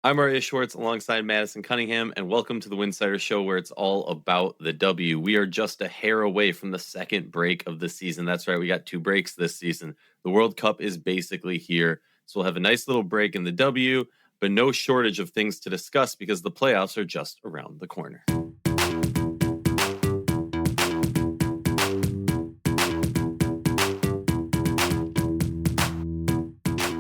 I'm Maria Schwartz alongside Madison Cunningham, and welcome to the Winsidr Show, where it's all about the W. We are just a hair away from the second break of the season. That's right, we got 2 breaks this season. The World Cup is basically here, so we'll have a nice little break in the W, but no shortage of things to discuss because the playoffs are just around the corner.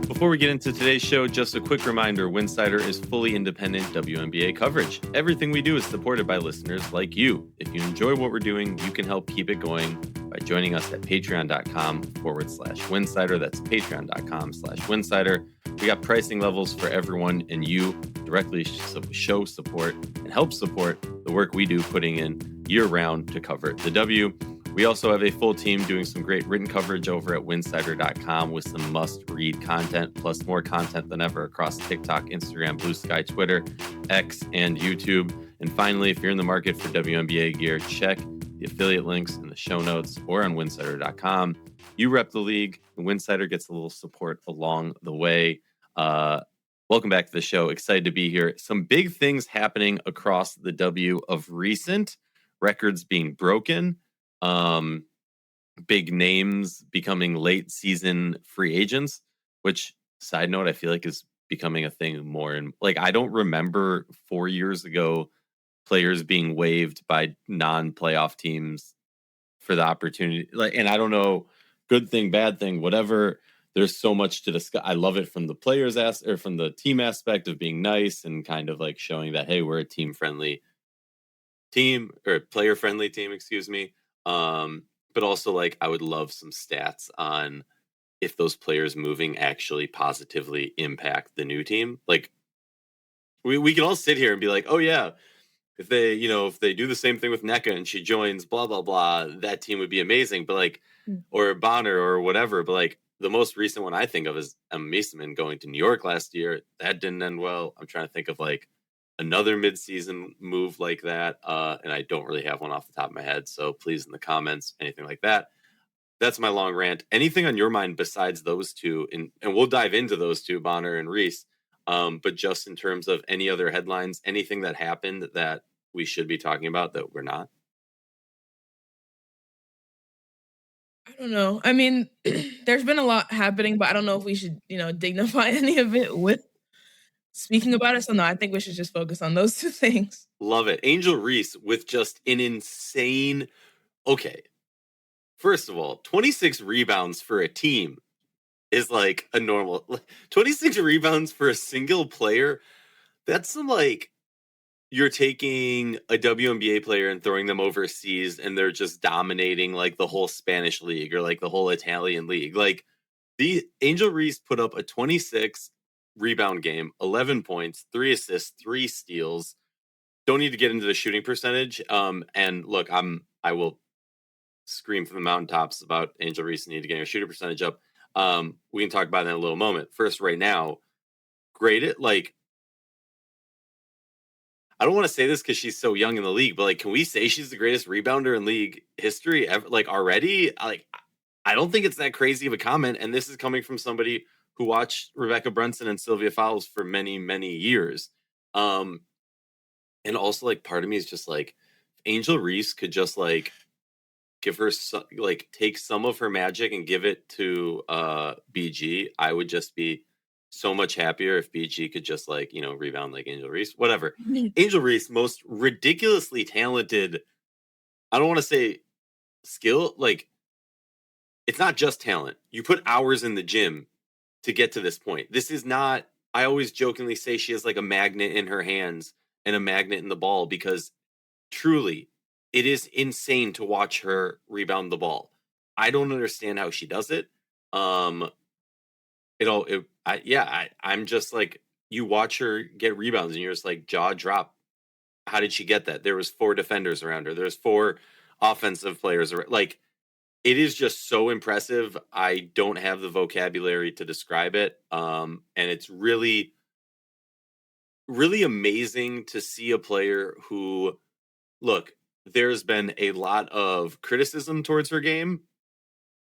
Before we get into today's show, just a quick reminder, Winsidr is fully independent WNBA coverage. Everything we do is supported by listeners like you. If you enjoy what we're doing, you can help keep it going by joining us at patreon.com/Winsidr. That's patreon.com/Winsidr. We got pricing levels for everyone, and you directly show support and help support the work we do putting in year-round to cover the W. We also have a full team doing some great written coverage over at winsidr.com with some must-read content, plus more content than ever across TikTok, Instagram, Blue Sky, Twitter, X, and YouTube. And finally, if you're in the market for WNBA gear, check the affiliate links in the show notes or on winsidr.com. You rep the league, and Winsidr gets a little support along the way. Welcome back to the show. Excited to be here. Some big things happening across the W of recent. Records being broken. Big names becoming late season free agents, which, side note, I feel like is becoming a thing more. And like, I don't remember 4 years ago players being waived by non-playoff teams for the opportunity. Like, and I don't know, good thing, bad thing, whatever. There's so much to discuss. I love it from the players or from the team aspect of being nice and kind of like showing that, hey, we're a team friendly team or player friendly team, excuse me. But also, like, I would love some stats on if those players moving actually positively impact the new team. Like, we can all sit here and be like, oh yeah, if they do the same thing with NECA and she joins blah blah blah, that team would be amazing. But like, or Bonner or whatever. But like, the most recent one I think of is Emma Meesseman going to New York last year. That didn't end well. I'm trying to think of like another midseason move like that, and I don't really have one off the top of my head, so please in the comments, anything like that. That's my long rant. Anything on your mind besides those two, and we'll dive into those two, Bonner and Reese, but just in terms of any other headlines, anything that happened that we should be talking about that we're not? I don't know. I mean, there's been a lot happening, but I don't know if we should, dignify any of it with speaking about it. So no, I think we should just focus on those two things. Love it. Angel Reese with just an insane, okay, first of all, 26 rebounds for a team is like a normal 26 rebounds for a single player. That's some like, you're taking a WNBA player and throwing them overseas and they're just dominating like the whole Spanish league or like the whole Italian league. Like, the Angel Reese put up a 26 rebound game, 11 points, 3 assists, 3 steals. Don't need to get into the shooting percentage. And look, I will scream from the mountaintops about Angel Reese need to get her shooting percentage up. We can talk about that in a little moment. First, right now, great. Like, I don't want to say this because she's so young in the league, but like, can we say she's the greatest rebounder in league history ever? Like, already? Like, I don't think it's that crazy of a comment. And this is coming from somebody who watched Rebecca Brunson and Sylvia Fowles for many, many years. And also, like, part of me is just like, Angel Reese could just like give her like take some of her magic and give it to BG. I would just be so much happier if BG could just like, rebound like Angel Reese, whatever. Angel Reese, most ridiculously talented. I don't want to say skill. Like, it's not just talent. You put hours in the gym to get to this point. This is not, I always jokingly say she has like a magnet in her hands and a magnet in the ball because truly it is insane to watch her rebound the ball. I don't understand how she does it. I'm just like, you watch her get rebounds and you're just like, jaw drop. How did she get that? There was 4 defenders around her. There's 4 offensive players around. Like, it is just so impressive. I don't have the vocabulary to describe it. And it's really, really amazing to see a player who, look, there's been a lot of criticism towards her game.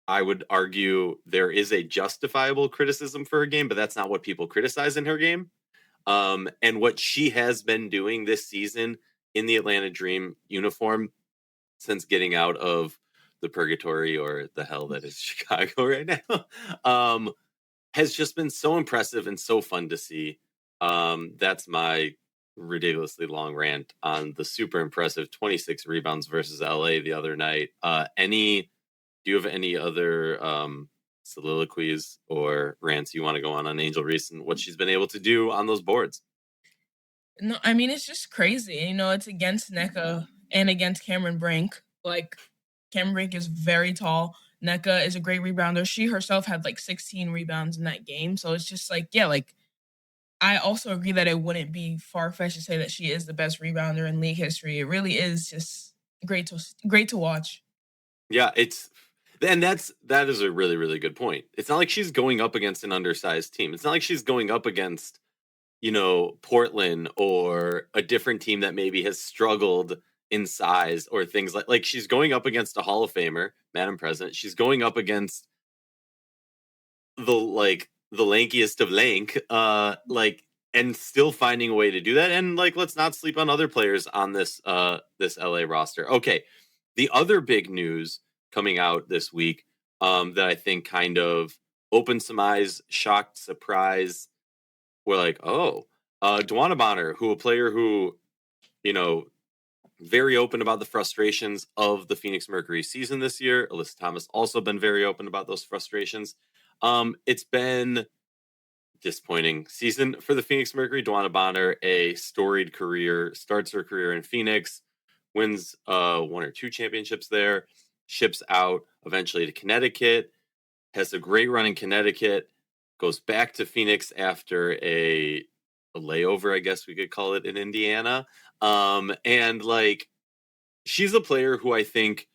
I would argue there is a justifiable criticism for her game, but that's not what people criticize in her game. And what she has been doing this season in the Atlanta Dream uniform since getting out of the purgatory or the hell that is Chicago right now, has just been so impressive and so fun to see. That's my ridiculously long rant on the super impressive 26 rebounds versus LA the other night. Do you have any other soliloquies or rants you want to go on Angel Reese and what she's been able to do on those boards? No, I mean, it's just crazy. You know, it's against NECA and against Cameron Brink. Like, Cameron Brink is very tall. NECA is a great rebounder. She herself had like 16 rebounds in that game. So it's just like, yeah, like, I also agree that it wouldn't be far-fetched to say that she is the best rebounder in league history. It really is just great to watch. Yeah, that is a really, really good point. It's not like she's going up against an undersized team. It's not like she's going up against, Portland or a different team that maybe has struggled in size or things like she's going up against a Hall of Famer, Madam President. She's going up against the lankiest of lank, and still finding a way to do that. And let's not sleep on other players on this LA roster. Okay. The other big news coming out this week, that I think kind of opened some eyes, shocked, surprise. We're like, oh, DeWanna Bonner, a player who, very open about the frustrations of the Phoenix Mercury season this year. Alyssa Thomas also been very open about those frustrations. It's been disappointing season for the Phoenix Mercury. DeWanna Bonner, a storied career, starts her career in Phoenix, wins one or two championships there, ships out eventually to Connecticut, has a great run in Connecticut, goes back to Phoenix after a layover, I guess we could call it, in Indiana. And she's a player who I think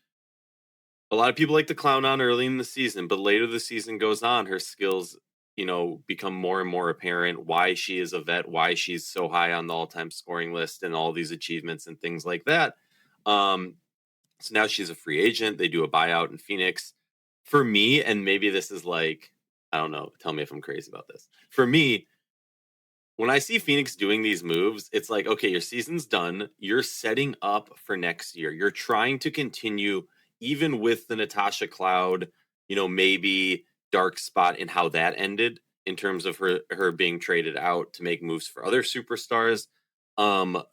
a lot of people like to clown on early in the season, but later the season goes on, her skills, become more and more apparent, why she is a vet, why she's so high on the all-time scoring list and all these achievements and things like that. So now she's a free agent. They do a buyout in Phoenix. For me, and maybe this is I don't know, tell me if I'm crazy about this. For me, when I see Phoenix doing these moves, it's like, okay, your season's done. You're setting up for next year. You're trying to continue, even with the Natasha Cloud, maybe dark spot in how that ended in terms of her being traded out to make moves for other superstars. The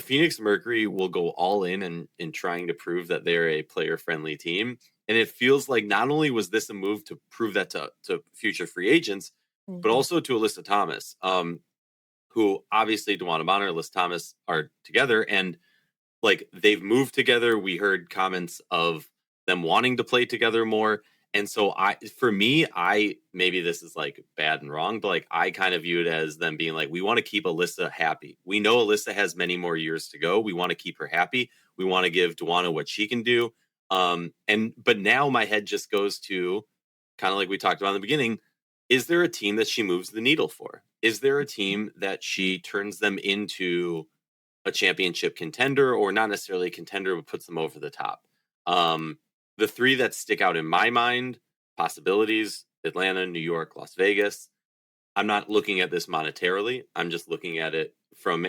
Phoenix Mercury will go all in trying to prove that they're a player-friendly team. And it feels like not only was this a move to prove that to future free agents, but also to Alyssa Thomas, who obviously DeWanna Bonner and Alyssa Thomas are together, and they've moved together. We heard comments of them wanting to play together more. And so maybe this is bad and wrong, but I kind of view it as them being we want to keep Alyssa happy. We know Alyssa has many more years to go. We want to keep her happy. We want to give DeWanna what she can do. But now my head just goes to kind of like we talked about in the beginning. Is there a team that she moves the needle for? Is there a team that she turns them into a championship contender, or not necessarily a contender, but puts them over the top? The three that stick out in my mind, possibilities: Atlanta, New York, Las Vegas. I'm not looking at this monetarily. I'm just looking at it from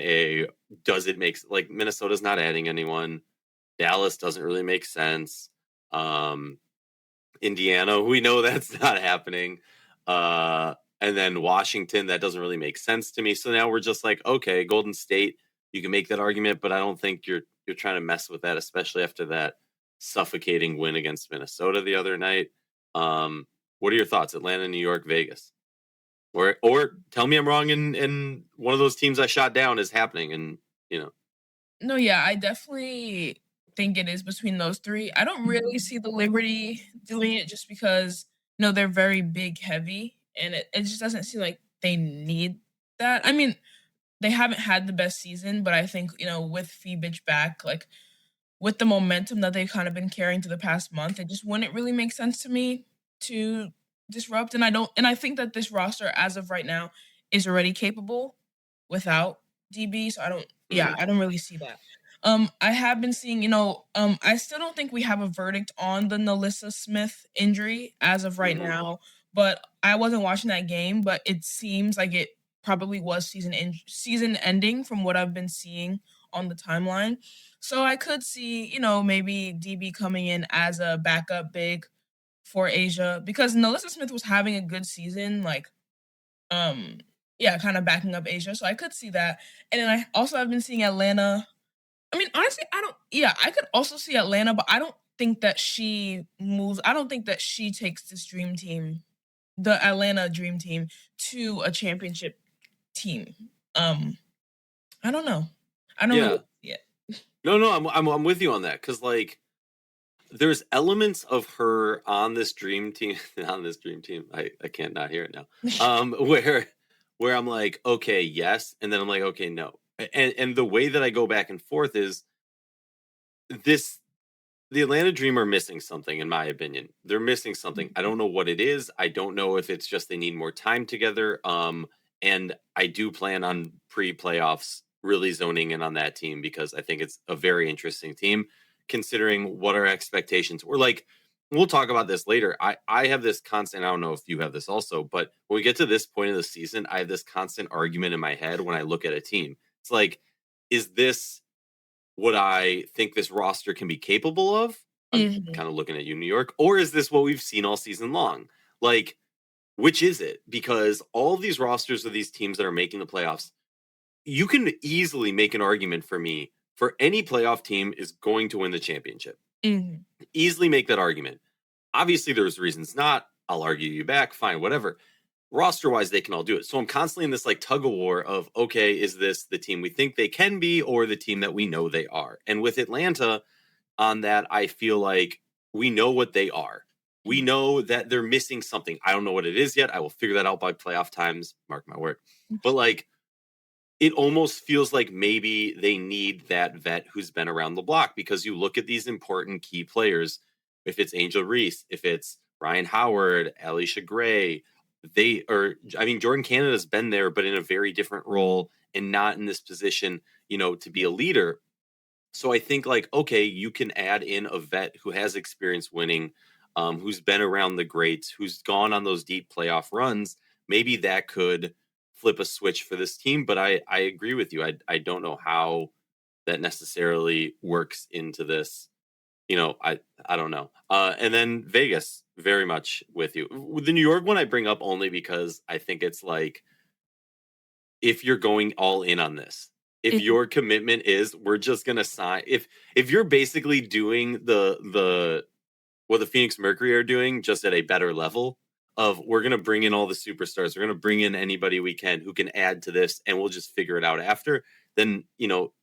does it make, Minnesota's not adding anyone. Dallas doesn't really make sense. Indiana, we know that's not happening. And then Washington, that doesn't really make sense to me. So now we're just okay, Golden State, you can make that argument, but I don't think you're trying to mess with that, especially after that suffocating win against Minnesota the other night. What are your thoughts? Atlanta, New York, Vegas? Or tell me I'm wrong and one of those teams I shot down is happening, and No, yeah, I definitely think it is between those three. I don't really see the Liberty doing it just because, they're very big heavy, and it just doesn't seem like they need that. I mean, they haven't had the best season, but I think, with Phoebich back, with the momentum that they've kind of been carrying to the past month, it just wouldn't really make sense to me to disrupt. And I think that this roster, as of right now, is already capable without DB. So I don't really see that. I have been seeing, I still don't think we have a verdict on the Nalissa Smith injury as of right now, but I wasn't watching that game, but it seems like it probably was season ending from what I've been seeing on the timeline. So I could see, maybe DB coming in as a backup big for Asia because Nelissa Smith was having a good season, like yeah, kind of backing up Asia. So I could see that. And then I also have been seeing Atlanta. I mean, honestly, I could also see Atlanta, but I don't think that she moves. I don't think that she takes this dream team, the Atlanta dream team, to a championship team. I don't know. I don't Yeah. really see it. No, I'm with you on that because like there's elements of her on this dream team I can't not hear it now. Where I'm like, okay, yes, and then I'm like, okay, no. And the way that I go back and forth is this the Atlanta Dream are missing something, in my opinion. They're missing something. I don't know what it is. I don't know if it's just they need more time together. And I do plan on pre-playoffs really zoning in on that team because I think it's a very interesting team, considering what our expectations were. Like, we'll talk about this later. I have this constant, I don't know if you have this also, but when we get to this point of the season, I have this constant argument in my head when I look at a team. It's like, is this what I think this roster can be capable of? I'm kind of looking at you, New York. Or is this what we've seen all season long? Like, which is it? Because all of these rosters of these teams that are making the playoffs, you can easily make an argument for me for any playoff team is going to win the championship. Easily make that argument. Obviously, there's reasons not. I'll argue you back. Fine, whatever. Roster wise, they can all do it. So I'm constantly in this like tug of war of, okay, is this the team we think they can be or the team that we know they are? And with Atlanta on that, I feel like we know what they are. We know that they're missing something. I don't know what it is yet. I will figure that out by playoff times. Mark my word. But like, it almost feels like maybe they need that vet who's been around the block because you look at these important key players. If it's Angel Reese, if it's Ryan Howard, Alicia Gray, Jordan Canada's been there, but in a very different role and not in this position, to be a leader. So I think like, okay, you can add in a vet who has experience winning, who's been around the greats, who's gone on those deep playoff runs. Maybe that could flip a switch for this team. But I agree with you. I don't know how that necessarily works into this. I don't know. And then Vegas, very much with you. The New York one I bring up only because I think it's like, if you're going all in on this, if your commitment is we're just gonna sign, if you're basically doing the what the Phoenix Mercury are doing just at a better level of we're gonna bring in all the superstars, we're gonna bring in anybody we can who can add to this, and we'll just figure it out after. Then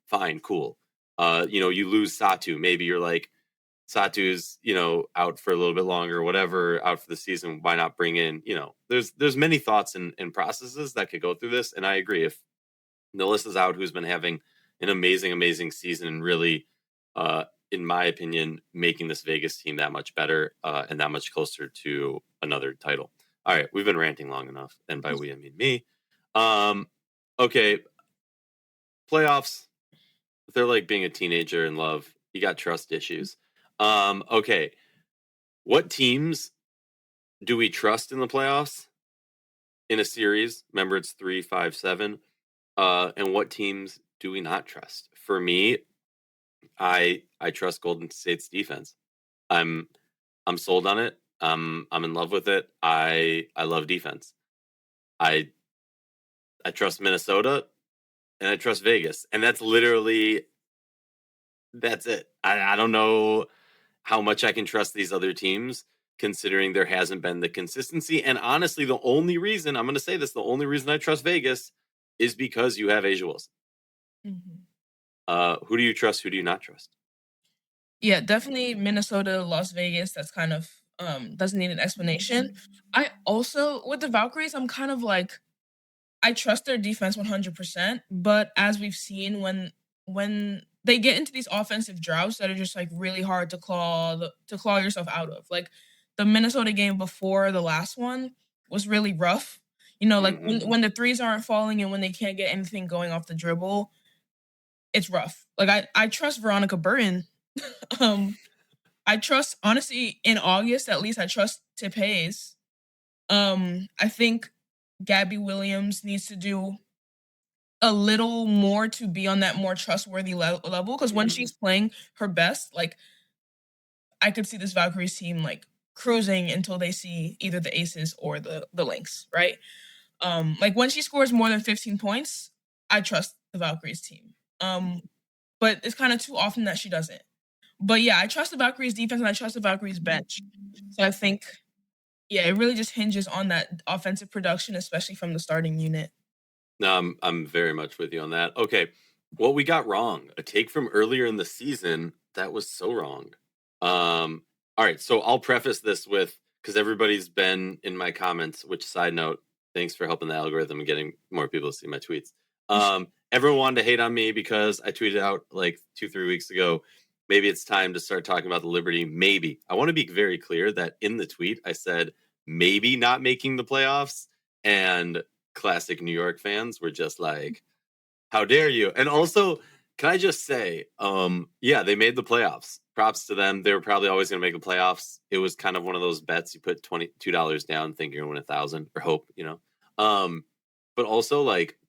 fine, cool. You lose Satu, maybe you're like, Satu's, out for a little bit longer or whatever, out for the season. Why not bring in, there's many thoughts and processes that could go through this. And I agree. If Melissa's out, who's been having an amazing season and really, in my opinion, making this Vegas team that much better and that much closer to another title. All right. We've been ranting long enough. And by we, I mean me. Okay. Playoffs. They're like being a teenager in love. You got trust issues. Okay. What teams do we trust in the playoffs in a series? Remember, it's 3, 5, 7. And what teams do we not trust? For me, I trust Golden State's defense. I'm sold on it. I'm in love with it. I love defense. I trust Minnesota and I trust Vegas. And that's it. I don't know how much I can trust these other teams, considering there hasn't been the consistency. And honestly, the only reason I trust Vegas is because you have Asia Wilson. Who do you trust? Who do you not trust? Yeah, definitely Minnesota, Las Vegas. That's kind of doesn't need an explanation. I also, with the Valkyries, I'm kind of like, I trust their defense 100%. But as we've seen, when they get into these offensive droughts that are just like really hard to claw yourself out of, like the Minnesota game before the last one was really rough. Like when the threes aren't falling and when they can't get anything going off the dribble, it's rough. Like I trust Veronica Burton. I trust, honestly, in August at least, I trust Tip Hayes. I think Gabby Williams needs to do a little more to be on that more trustworthy level. Because when she's playing her best, like, I could see this Valkyries team like cruising until they see either the aces or the Lynx, right? Like when she scores more than 15 points, I trust the Valkyries team. But it's kind of too often that she doesn't. But yeah, I trust the Valkyries defense and I trust the Valkyries bench. So I think, yeah, it really just hinges on that offensive production, especially from the starting unit. No, I'm very much with you on that. Okay, what we got wrong, a take from earlier in the season that was so wrong. All right, so I'll preface this with, because everybody's been in my comments, which, side note, thanks for helping the algorithm and getting more people to see my tweets. Everyone wanted to hate on me because I tweeted out like 2-3 weeks ago, maybe it's time to start talking about the Liberty. Maybe. I want to be very clear that in the tweet, I said, maybe not making the playoffs. And classic New York fans were just like, how dare you? And also, can I just say, yeah, they made the playoffs. Props to them. They were probably always going to make the playoffs. It was kind of one of those bets you put $22 down, think you're going to win 1,000 or hope, you know. But also, like,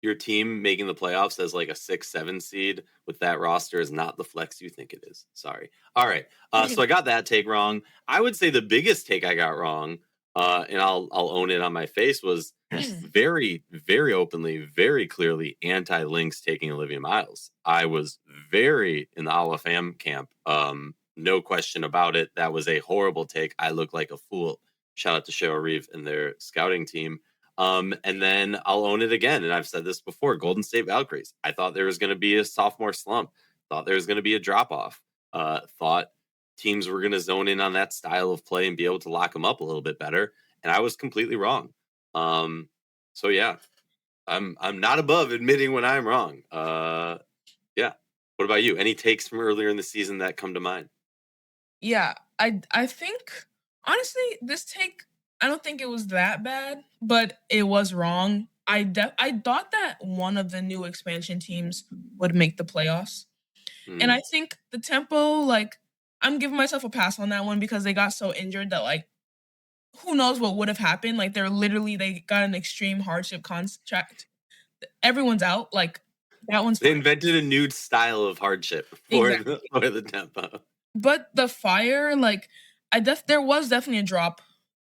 your team making the playoffs as like a 6-7 seed with that roster is not the flex you think it is. Sorry. All right. So I got that take wrong. I would say the biggest take I got wrong, and I'll own it on my face, was very, very openly, very clearly anti-Lynx taking Olivia Miles. I was very in the Ala Fam camp. No question about it. That was a horrible take. I look like a fool. Shout out to Cheryl Reeve and their scouting team. And then I'll own it again. And I've said this before, Golden State Valkyries. I thought there was going to be a sophomore slump. Thought there was going to be a drop off. Thought teams were going to zone in on that style of play and be able to lock them up a little bit better. And I was completely wrong. So yeah, I'm not above admitting when I'm wrong. Yeah. What about you? Any takes from earlier in the season that come to mind? Yeah, I think honestly, this take, I don't think it was that bad, but it was wrong. I thought that one of the new expansion teams would make the playoffs. And I think the tempo, like, I'm giving myself a pass on that one because they got so injured that, like, who knows what would have happened. Like, they got an extreme hardship contract. Everyone's out. Like, that one's They fine. invented a new style of hardship for the tempo. But the Fire, like, there was definitely a drop.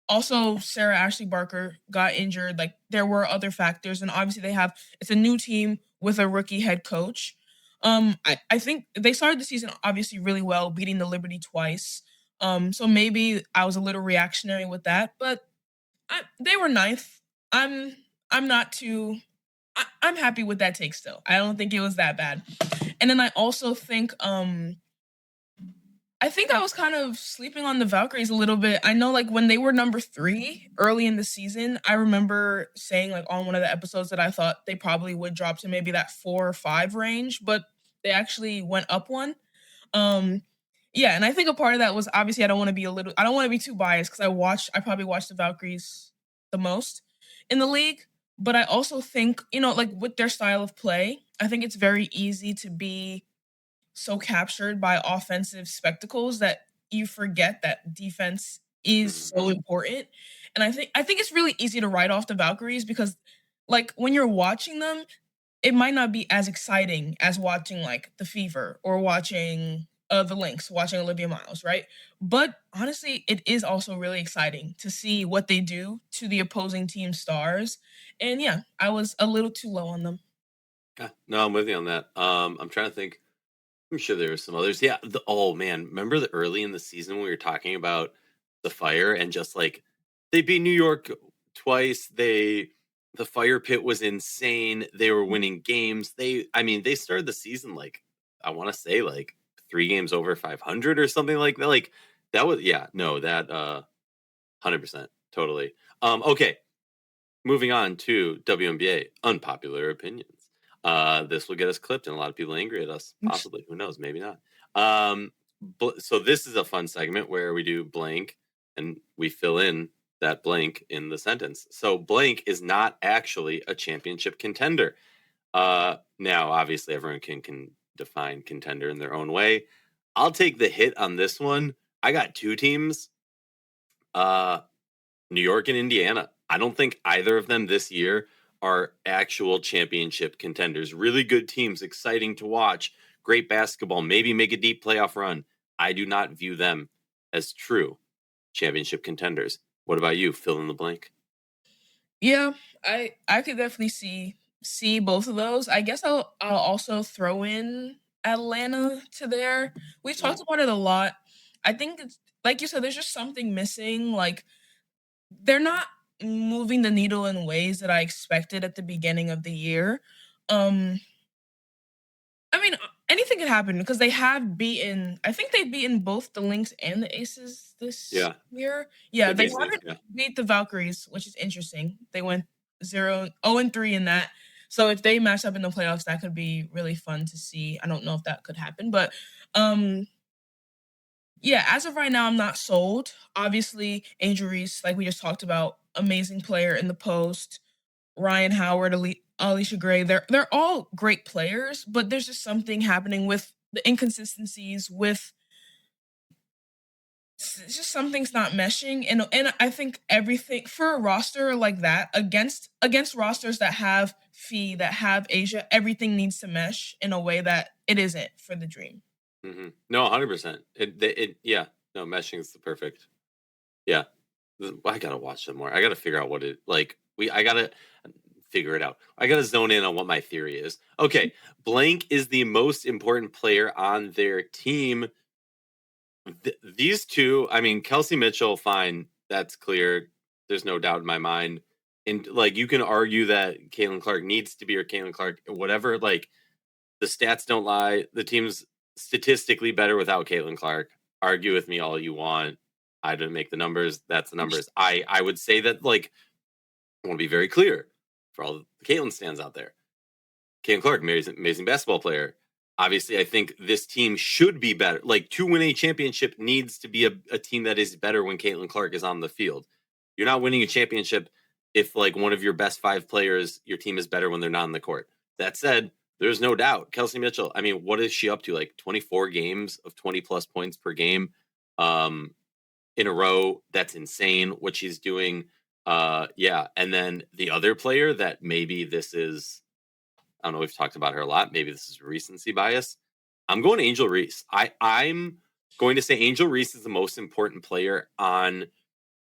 Also, Sarah Ashley Barker got injured. Like, there were other factors, and obviously it's a new team with a rookie head coach. I think they started the season obviously really well, beating the Liberty twice. So maybe I was a little reactionary with that, but they were ninth. I'm not too. I'm happy with that take still. I don't think it was that bad. And then I also think I was kind of sleeping on the Valkyries a little bit. I know, like, when they were number 3 early in the season, I remember saying, like, on one of the episodes that I thought they probably would drop to maybe that 4 or 5 range, but they actually went up one. Yeah, and I think a part of that was obviously I don't want to be too biased because I probably watched the Valkyries the most in the league, but I also think, like, with their style of play, I think it's very easy to be so captured by offensive spectacles that you forget that defense is so important. And I think it's really easy to write off the Valkyries because, like, when you're watching them, it might not be as exciting as watching, like, the Fever or watching the Lynx, watching Olivia Miles, right? But honestly, it is also really exciting to see what they do to the opposing team stars. And yeah, I was a little too low on them. No, I'm with you on that. I'm trying to think. I'm sure there were some others. Yeah. Oh man, remember the early in the season when we were talking about the Fire and just like they beat New York twice. The Fire pit was insane. They were winning games. They started the season like I want to say like 3 games over 500 or something like that. Like that was 100% totally. Okay, moving on to WNBA unpopular opinions. This will get us clipped and a lot of people angry at us. Possibly. Who knows? Maybe not. So this is a fun segment where we do blank and we fill in that blank in the sentence. So blank is not actually a championship contender. Now, obviously, everyone can define contender in their own way. I'll take the hit on this one. I got 2 teams, New York and Indiana. I don't think either of them this year are actual championship contenders. Really good teams, exciting to watch, great basketball, maybe make a deep playoff run. I do not view them as true championship contenders. What about you? Fill in the blank. Yeah, I could definitely see both of those. I guess I'll also throw in Atlanta to there. We've talked about it a lot. I think it's like you said, there's just something missing. Like they're not moving the needle in ways that I expected at the beginning of the year. Um I mean, anything could happen because they have beaten. I think they've beaten both the Lynx and the Aces this year. Yeah, they haven't beat the Valkyries, which is interesting. They went 0-3 in that. So if they match up in the playoffs, that could be really fun to see. I don't know if that could happen, but yeah, as of right now, I'm not sold. Obviously, Angel Reese, like we just talked about, amazing player in the post. Ryan Howard, Alicia Gray, they're all great players, but there's just something happening with the inconsistencies, with it's just something's not meshing. And I think everything for a roster like that, against rosters that have Fee, that have Asia, everything needs to mesh in a way that it isn't for the Dream. Mm-hmm. No, 100%. Yeah. No, meshing is the perfect. Yeah. I gotta watch them more. I gotta figure out what it like. I gotta figure it out. I gotta zone in on what my theory is. Okay, blank is the most important player on their team. These two, I mean, Kelsey Mitchell, fine, that's clear. There's no doubt in my mind. And like, you can argue that Caitlin Clark needs to be, or Caitlin Clark, whatever. Like, the stats don't lie. The team's statistically better without Caitlin Clark. Argue with me all you want. I didn't make the numbers. That's the numbers. I would say that, like, I want to be very clear for all the Caitlin stands out there. Caitlin Clark, amazing basketball player. Obviously, I think this team should be better. Like, to win a championship needs to be a team that is better when Caitlin Clark is on the field. You're not winning a championship if, like, one of your best 5 players, your team is better when they're not on the court. That said, there's no doubt. Kelsey Mitchell, I mean, what is she up to? Like 24 games of 20-plus points per game in a row. That's insane what she's doing. Yeah. And then the other player that maybe this is, I don't know, we've talked about her a lot. Maybe this is recency bias. I'm going to Angel Reese. I'm going to say Angel Reese is the most important player on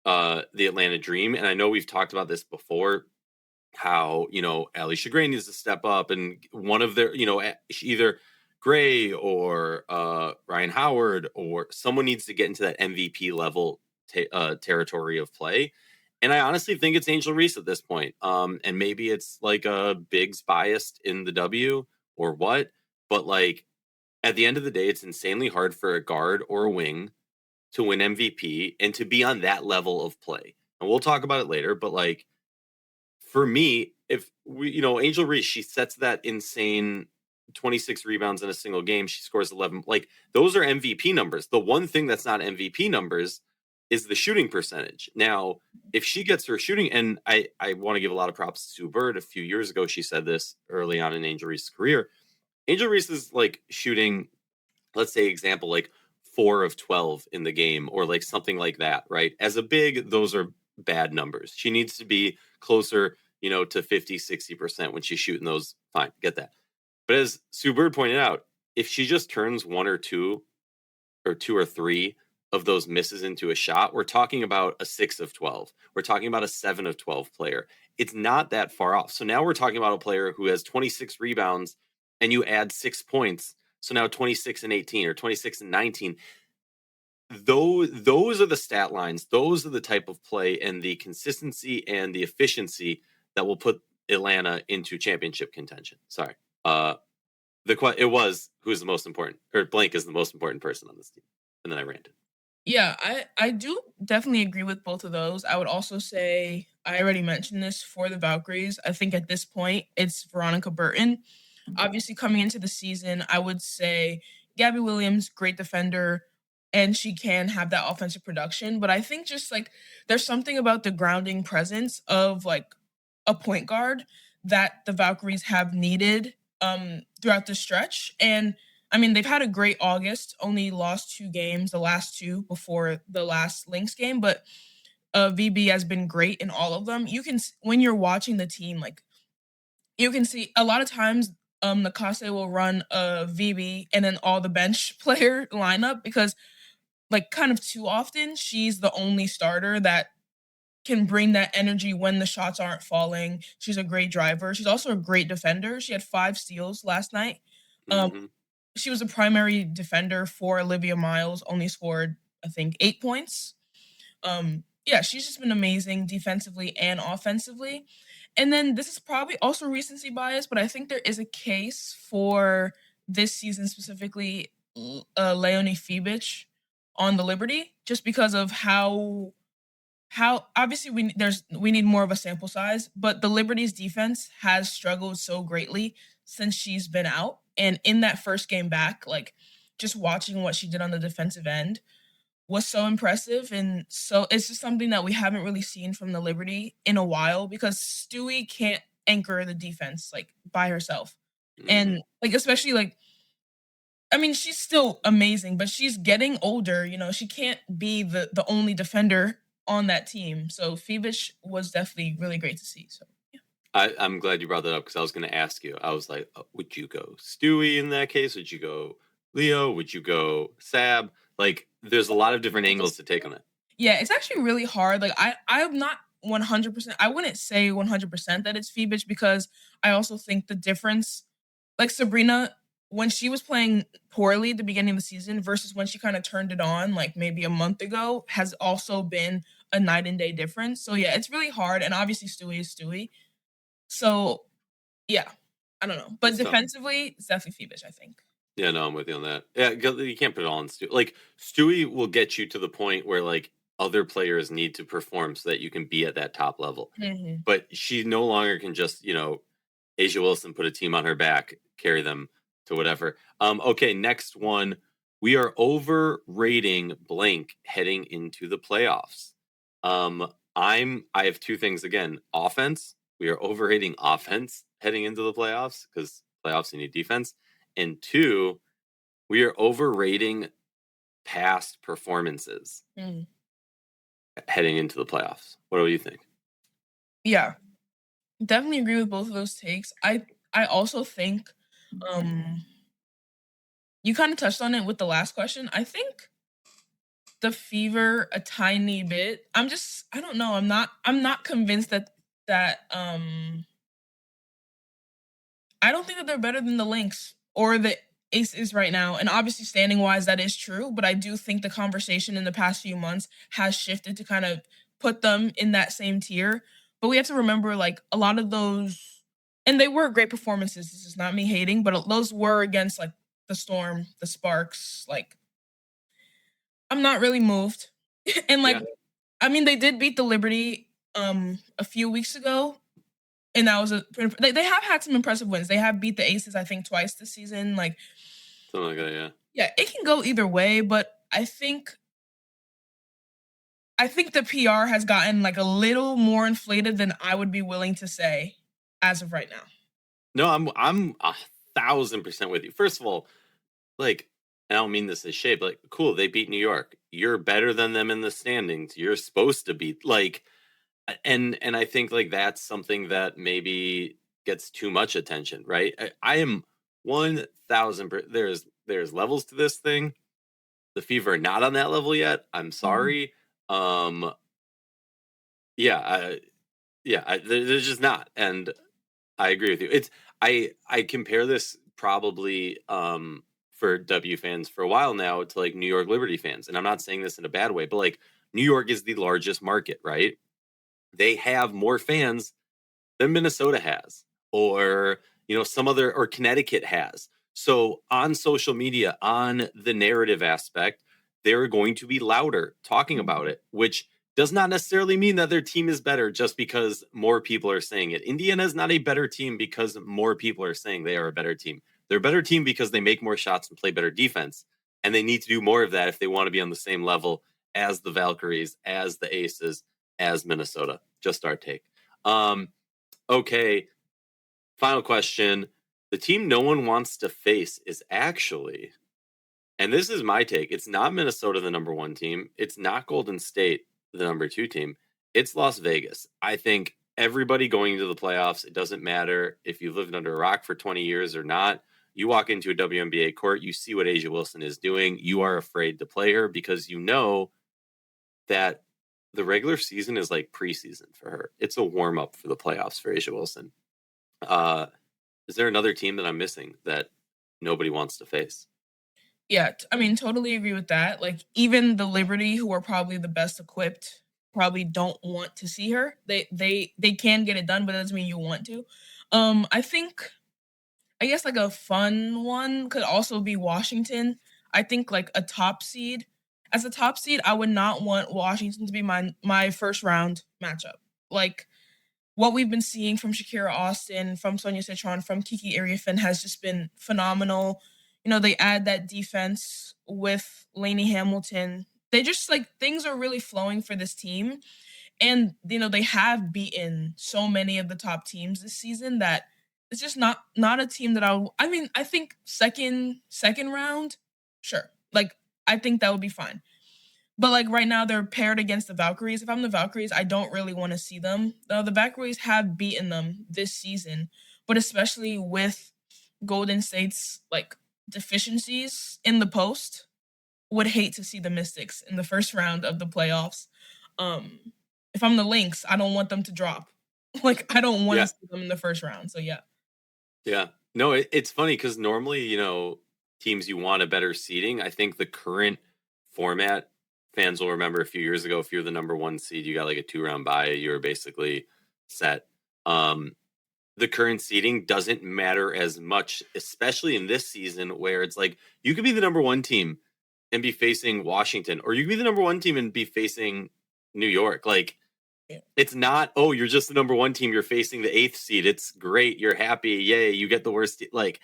the Atlanta Dream. And I know we've talked about this before, how, Alicia Gray needs to step up, and one of their, either Gray or Ryan Howard or someone needs to get into that MVP level territory of play. And I honestly think it's Angel Reese at this point. And maybe it's like a Biggs biased in the W or what, but like at the end of the day, it's insanely hard for a guard or a wing to win MVP and to be on that level of play. And we'll talk about it later, but like for me, if we, Angel Reese, she sets that insane 26 rebounds in a single game. She scores 11. Like, those are MVP numbers. The one thing that's not MVP numbers is the shooting percentage. Now, if she gets her shooting, and I want to give a lot of props to Sue Bird. A few years ago, she said this early on in Angel Reese's career. Angel Reese is like shooting, let's say, example, like 4 of 12 in the game, or like something like that, right? As a big, those are bad numbers. She needs to be closer, to 50, 60% when she's shooting those. Fine, get that. But as Sue Bird pointed out, if she just turns 1 or 2 or 3 of those misses into a shot, we're talking about a 6 of 12. We're talking about a 7 of 12 player. It's not that far off. So now we're talking about a player who has 26 rebounds and you add 6 points. So now 26 and 18 or 26 and 19. Those are the stat lines. Those are the type of play and the consistency and the efficiency that will put Atlanta into championship contention. Sorry. It was who's the most important, or blank is the most important person on this team. And then I ranted. Yeah, I do definitely agree with both of those. I would also say, I already mentioned this for the Valkyries. I think at this point, it's Veronica Burton. Obviously, coming into the season, I would say Gabby Williams, great defender, and she can have that offensive production. But I think just like there's something about the grounding presence of like a point guard that the Valkyries have needed throughout the stretch. And I mean, they've had a great August, only lost 2 games, the last 2 before the last Lynx game. But VB has been great in all of them. When you're watching the team, like you can see a lot of times Nakase will run a VB and then all the bench player lineup because like kind of too often she's the only starter that can bring that energy when the shots aren't falling. She's a great driver. She's also a great defender. She had 5 steals last night. She was a primary defender for Olivia Miles, only scored, I think, 8 points. Yeah, she's just been amazing defensively and offensively. And then this is probably also recency bias, but I think there is a case for this season specifically Leonie Fibic on the Liberty, just because of how obviously we need more of a sample size, but the Liberty's defense has struggled so greatly since she's been out. And in that first game back, like just watching what she did on the defensive end was so impressive. And so it's just something that we haven't really seen from the Liberty in a while because Stewie can't anchor the defense like by herself. And like, especially like, I mean, she's still amazing, but she's getting older. You know, she can't be the only defender on that team. So Fibic was definitely really great to see. So yeah. I'm glad you brought that up because I was going to ask you. I was like, would you go Stewie in that case? Would you go Leo? Would you go Sab? Like, there's a lot of different angles to take on it. Yeah, it's actually really hard. Like, I'm not 100%. I wouldn't say 100% that it's Fibic because I also think the difference, like Sabrina, when she was playing poorly at the beginning of the season versus when she kind of turned it on, like maybe a month ago, has also been a night and day difference. So yeah, it's really hard. And obviously Stewie is Stewie. So yeah, I don't know. But it's defensively, it's definitely Fibic, I think. Yeah, no, I'm with you on that. Yeah, you can't put it all on Stewie. Like, Stewie will get you to the point where, like, other players need to perform so that you can be at that top level. But she no longer can just, you know, Asia Wilson put a team on her back, carry them to whatever. Okay, next one. We are overrating blank heading into the playoffs. I have 2 things again. Offense. We are overrating offense heading into the playoffs because playoffs you need defense. And 2, we are overrating past performances heading into the playoffs. What do you think? Yeah, definitely agree with both of those takes. I also think you kind of touched on it with the last question. I think the Fever a tiny bit. I don't know. I'm not convinced that I don't think that they're better than the Lynx or the Aces right now. And obviously standing wise, that is true. But I do think the conversation in the past few months has shifted to kind of put them in that same tier. But we have to remember, like, a lot of those, and they were great performances. This is not me hating, but those were against, like, the Storm, the Sparks. Like, I'm not really moved. And, like, I mean, they did beat the Liberty a few weeks ago. And that was they have had some impressive wins. They have beat the Aces, I think, twice this season. Like, something like that, yeah. Yeah, it can go either way, but I think the PR has gotten like a little more inflated than I would be willing to say as of right now. No, I'm 1,000% with you. First of all, like, I don't mean this as shade, but like, cool, they beat New York. You're better than them in the standings. You're supposed to beat, like. And I think like that's something that maybe gets too much attention, right? I am 1,000%. There's levels to this thing. The Fever are not on that level yet. I'm sorry. They're just not. And I agree with you. It's I compare this probably for W fans for a while now to like New York Liberty fans, and I'm not saying this in a bad way, but like New York is the largest market, right? They have more fans than Minnesota has, or, you know, some other, or Connecticut has. So on social media, on the narrative aspect, they're going to be louder talking about it, which does not necessarily mean that their team is better just because more people are saying it. Indiana is not a better team because more people are saying they are a better team. They're a better team because they make more shots and play better defense. And they need to do more of that if they want to be on the same level as the Valkyries, as the Aces, as Minnesota. Just our take. Okay. Final question. The team no one wants to face is actually, and this is my take, it's not Minnesota, the number 1 team. It's not Golden State, the number 2 team. it's Las Vegas. I think everybody going into the playoffs, it doesn't matter if you've lived under a rock for 20 years or not. You walk into a WNBA court, you see what A'ja Wilson is doing. You are afraid to play her because you know that the regular season is like preseason for her. It's a warm up for the playoffs for A'ja Wilson. Is there another team that I'm missing that nobody wants to face? Yeah, I mean, totally agree with that. Like, even the Liberty, who are probably the best equipped, probably don't want to see her. They can get it done, but that doesn't mean you want to. I guess like a fun one could also be Washington. I think like a top seed. As a top seed, I would not want Washington to be my first round matchup. Like, what we've been seeing from Shakira Austin, from Sonia Citron, from Kiki Ariafin has just been phenomenal. You know, they add that defense with Lainey Hamilton. They just like, things are really flowing for this team. And, you know, they have beaten so many of the top teams this season that it's just not a team that I think second round, sure. Like, I think that would be fine. But like right now they're paired against the Valkyries. If I'm the Valkyries, I don't really want to see them. The Valkyries have beaten them this season, but especially with Golden State's like deficiencies in the post, would hate to see the Mystics in the first round of the playoffs. If I'm the Lynx, I don't want them to drop. Like, I don't want to see them in the first round. So yeah. Yeah. No, it's funny because normally, you know, teams you want a better seeding. I think the current format, fans will remember a few years ago, if you're the number one seed, you got like a 2-round bye, you were basically set. The current seeding doesn't matter as much, especially in this season where it's like you could be the number one team and be facing Washington, or you could be the number one team and be facing New York. Like, it's not, oh, you're just the number one team, you're facing the 8th seed. It's great. You're happy. Yay. You get the worst. Like,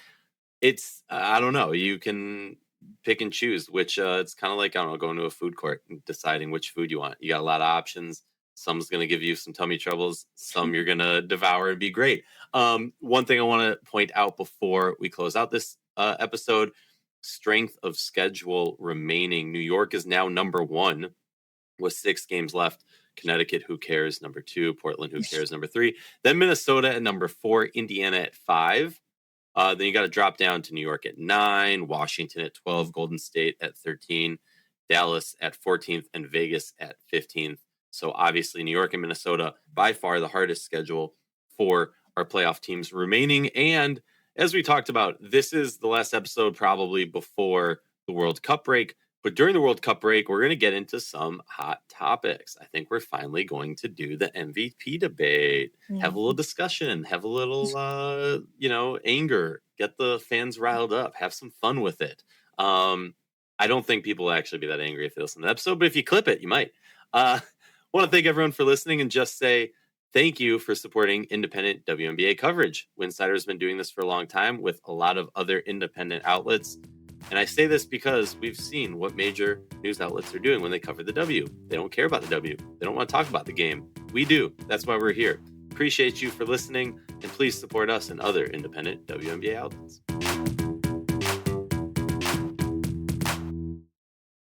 it's, I don't know. You can pick and choose, which it's kind of like, I don't know, going to a food court and deciding which food you want. You got a lot of options. Some's going to give you some tummy troubles. Some you're going to devour and be great. One thing I want to point out before we close out this episode, strength of schedule remaining. New York is now number 1 with 6 games left. Connecticut, who cares, number 2. Portland, who cares, number 3. Then Minnesota at number 4. Indiana at 5. Then you got to drop down to New York at 9. Washington at 12. Golden State at 13. Dallas at 14th. And Vegas at 15th. So obviously New York and Minnesota, by far the hardest schedule for our playoff teams remaining. And as we talked about, this is the last episode probably before the World Cup break. But during the World Cup break, we're going to get into some hot topics. I think we're finally going to do the MVP debate, have a little discussion, have a little, anger, get the fans riled up, have some fun with it. I don't think people will actually be that angry if they listen to the episode, but if you clip it, you might. I want to thank everyone for listening and just say thank you for supporting independent WNBA coverage. Winsidr has been doing this for a long time with a lot of other independent outlets. And I say this because we've seen what major news outlets are doing when they cover the W. They don't care about the W. They don't want to talk about the game. We do. That's why we're here. Appreciate you for listening, and please support us and other independent WNBA outlets.